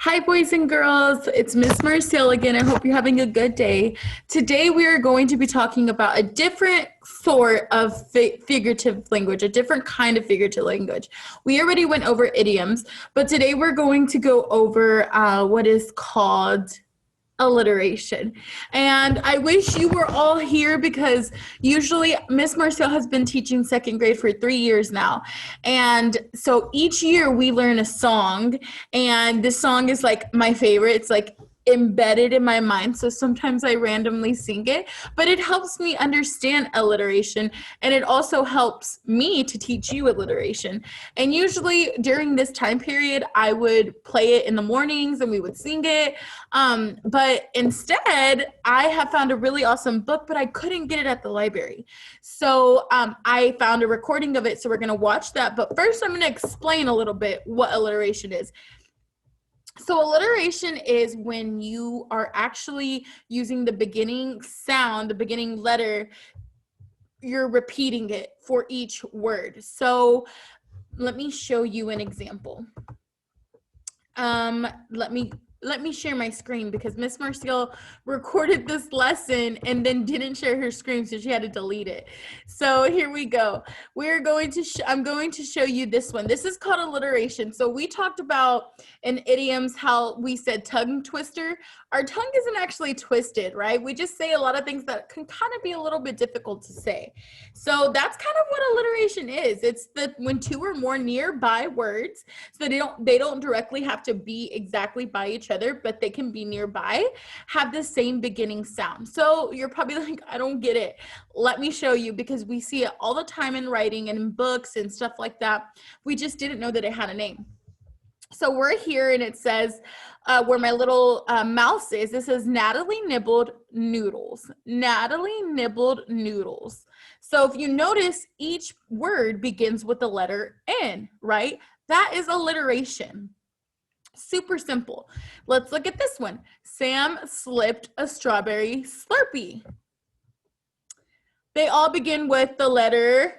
Hi, boys and girls. It's Miss Marcel again. I hope you're having a good day. Today, we are going to be talking about a different sort of figurative language, a different kind of figurative language. We already went over idioms, but today we're going to go over what is called alliteration. And I wish you were all here because usually Miss Marcel has been teaching second grade for 3 years now. And so each year we learn a song, and this song is like my favorite. It's like embedded in my mind, so sometimes I randomly sing it, but it helps me understand alliteration, and it also helps me to teach you alliteration. And usually during this time period I would play it in the mornings and we would sing it, but instead I have found a really awesome book, but I couldn't get it at the library. So I found a recording of it, so we're going to watch that. But first I'm going to explain a little bit what alliteration is. So alliteration is when you are actually using the beginning sound, the beginning letter, you're repeating it for each word. So let me show you an example. Let me share my screen because Miss Marcel recorded this lesson and then didn't share her screen, so she had to delete it. So here we go. I'm going to show you this one. This is called alliteration. So we talked about in idioms how we said tongue twister. Our tongue isn't actually twisted, right? We just say a lot of things that can kind of be a little bit difficult to say. So that's kind of what alliteration is. It's when two or more nearby words, so they don't directly have to be exactly by each other, but they can be nearby, have the same beginning sound. So you're probably like, I don't get it. Let me show you, because we see it all the time in writing and in books and stuff like that. We just didn't know that it had a name. So we're here and it says, where my little mouse is, it says Natalie nibbled noodles. Natalie nibbled noodles. So if you notice, each word begins with the letter N, right? That is alliteration. Super simple. Let's look at this one. Sam slipped a strawberry Slurpee. They all begin with the letter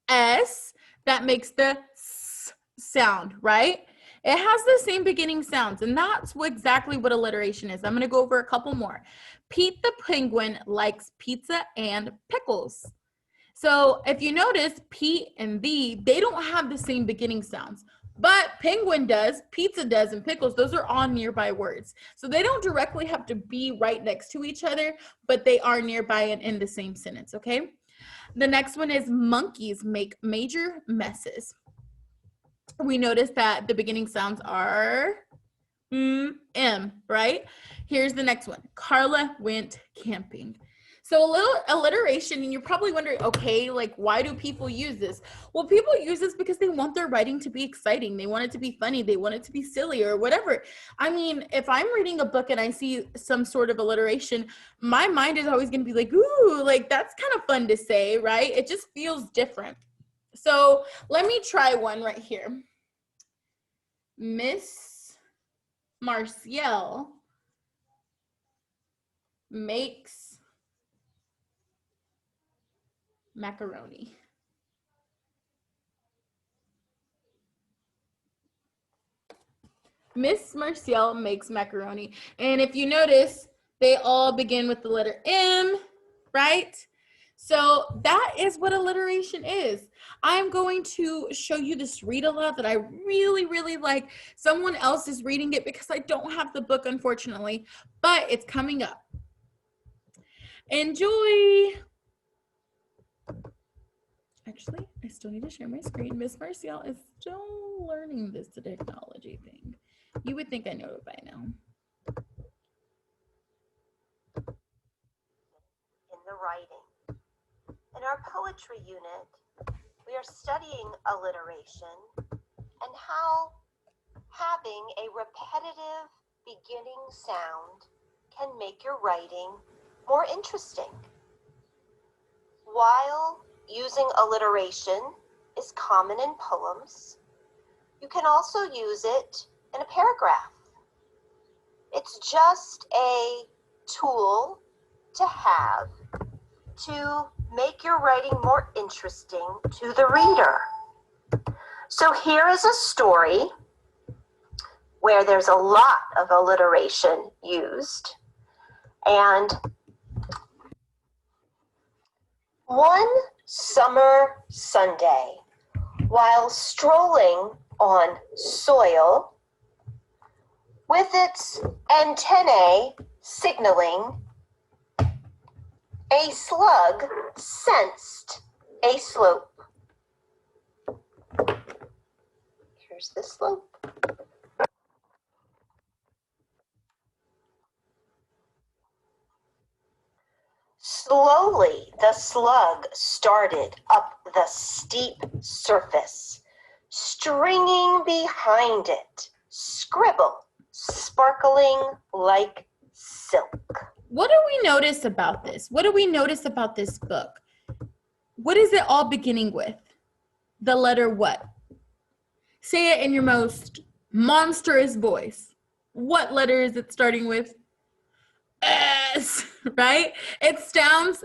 S. That makes the S sound, right? It has the same beginning sounds, and that's exactly what alliteration is. I'm going to go over a couple more. Pete the penguin likes pizza and pickles. So if you notice, Pete and they don't have the same beginning sounds. But penguin does, pizza does, and pickles, those are all nearby words. So they don't directly have to be right next to each other, but they are nearby and in the same sentence, okay? The next one is monkeys make major messes. We notice that the beginning sounds are M, right? Here's the next one. Carla went camping. So a little alliteration, and you're probably wondering, okay, like, why do people use this? Well, people use this because they want their writing to be exciting. They want it to be funny. They want it to be silly or whatever. I mean, if I'm reading a book and I see some sort of alliteration, my mind is always going to be like, ooh, like, that's kind of fun to say, right? It just feels different. So let me try one right here. Miss Marcel makes macaroni. Miss Marcel makes macaroni. And if you notice, they all begin with the letter M, right? So that is what alliteration is. I'm going to show you this read aloud that I really, really like. Someone else is reading it because I don't have the book, unfortunately, but it's coming up. Enjoy. Actually, I still need to share my screen. Miss Marcel is still learning this technology thing. You would think I know it by now. In the writing. In our poetry unit, we are studying alliteration and how having a repetitive beginning sound can make your writing more interesting. While using alliteration is common in poems, you can also use it in a paragraph. It's just a tool to have to make your writing more interesting to the reader. So here is a story where there's a lot of alliteration used. And one summer Sunday, while strolling on soil, with its antennae signaling, a slug sensed a slope. Here's the slope. Slowly, the slug started up the steep surface, stringing behind it scribble, sparkling like silk. What do we notice about this? What do we notice about this book? What is it all beginning with? The letter what? Say it in your most monstrous voice. What letter is it starting with? S, right? It sounds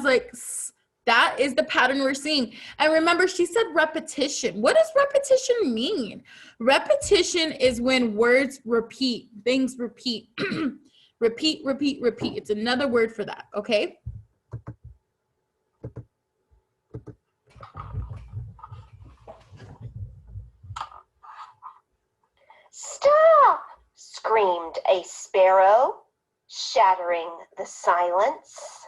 like S. That is the pattern we're seeing. And remember, she said repetition. What does repetition mean? Repetition is when words repeat, things repeat. Repeat, repeat, repeat. It's another word for that, okay? Stop! Screamed a sparrow, shattering the silence.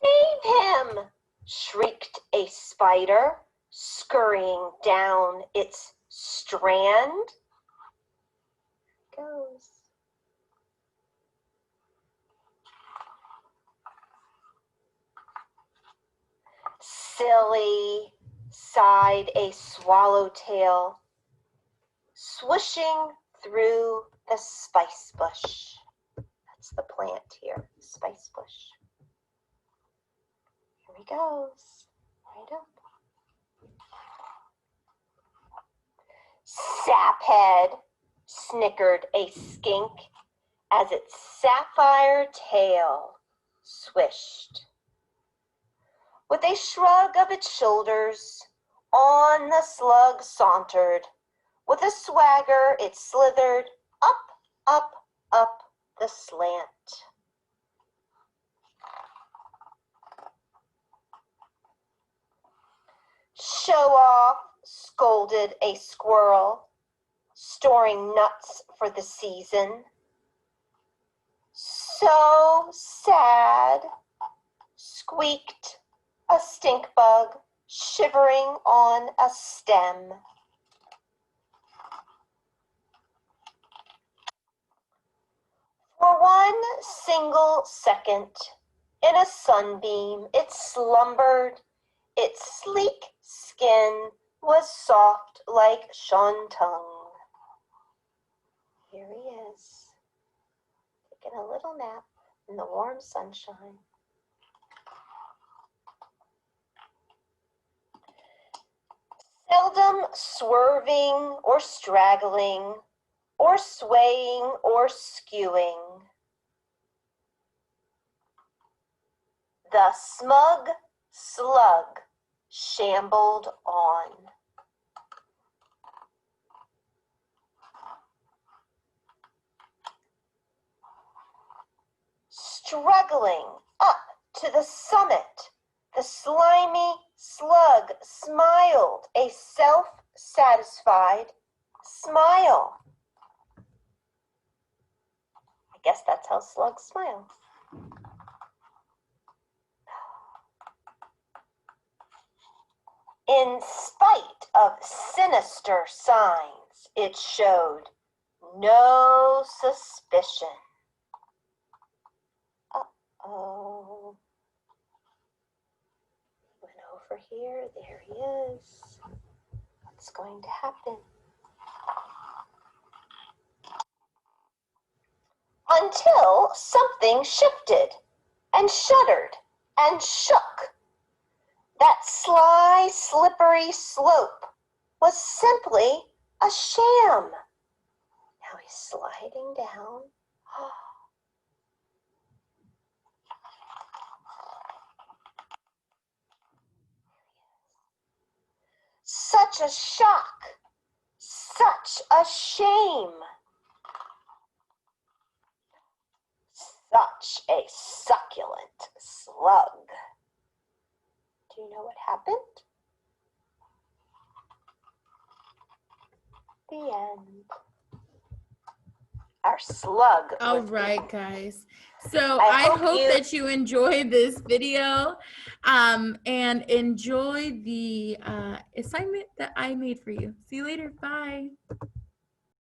Save him! Shrieked a spider, scurrying down its strand. Goes. Silly, sighed a swallowtail, swooshing through the spice bush. That's the plant here, spice bush. Here he goes, right up. Saphead, snickered a skink as its sapphire tail swished. With a shrug of its shoulders, on the slug sauntered. With a swagger, it slithered up, up, up the slant. Show off, scolded a squirrel, storing nuts for the season. So sad, squeaked a stink bug, shivering on a stem. For one single second, in a sunbeam, it slumbered. Its sleek skin was soft like shantung. Here he is, taking a little nap in the warm sunshine. Seldom swerving or straggling, or swaying or skewing, the smug slug shambled on. Struggling up to the summit, the slimy slug smiled a self-satisfied smile. I guess that's how slugs smile. In spite of sinister signs, it showed no suspicion. Uh-oh. Went over here. There he is. What's going to happen? Until something shifted and shuddered and shook. That sly, slippery slope was simply a sham. Now he's sliding down. Such a shock. Such a shame. Such a succulent slug. Do you know what happened? The end. Our slug. All was right, eaten. guys. So I I hope hope you- that you enjoyed this video and enjoy the assignment that I made for you. See you later. Bye.